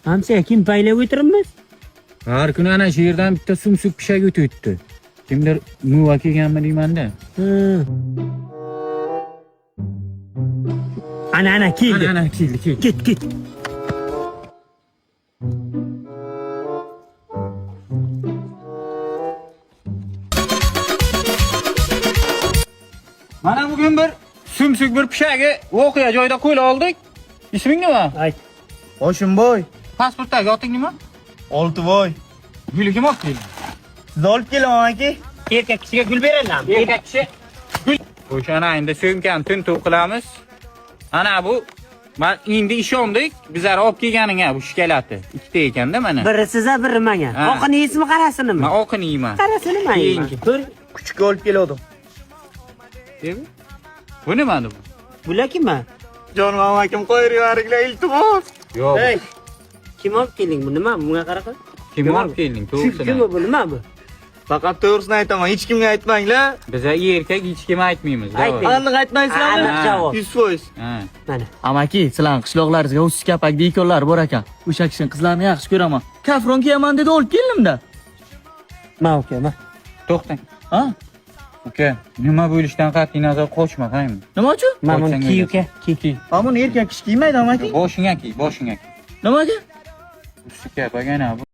Hamsa kim paylab o'tiribmiz? Har kuni ana shu yerdan bitta sumsuk pishak o'tibdi. Kimdir muva kelganmi deymanda. Ana keldi. Ana keldi. Ket. Mana bugun bir sumsuk bir pishagi voqea joyida qo'yib oldik. Isming nima? Ayt. Hoshimboy, Pasportdagi oting nima? Oltivoy. Guli kim olib keldi? Siz olib kelaman aka. Erkak kishiga gul beradilarmi? Erkak kishi O'shana endi so'mkani tintuv qilamiz. Ana bu men endi ishondik. Bizlar olib kelganing bu shkalati. Ikkita ekanda mana. biri siza, biri menga. Ha. Oqini yesmi, qarasini? Men oqini yeyman. Qarasini men yeyman. Ko'r. Kuchga olib keldim. Bu nima bu? Bular kimmi? Jonim amakim qo'yib yuboringlar iltimos. Yo'q. Ey. Kim olib kelding? Bu nima? Bunga qara qil. Kim olib kelding? To'g'risini. Kim bu? Nima bu? Faqat to'g'risini aytaman, hech kimga aytmanglar. Biz erkak hech kim aytmaymiz. Aytmaymiz. Aniq aytmaysizlarmi? Aniq javob. 100%. Ha. Mana. Amaki, sizlarning qishloqlaringizga o'sish kapak dekonlar bor ekan. O'sha kishining qizlarini yaxshi ko'raman. Kafron kiyaman dedi, olib keldim-da. Ma uka, ma. To'xtang. Ha? Uka, nima bo'lishidan qat'iy nazar qochma, qaymi? Nima uchun? Mana buni kiy uka, kiy. Ha, buni erkak kishi kiymaydi amaki. Boshingga kiy, boshingga kiy. Nimaga? Ustiga bagana bu.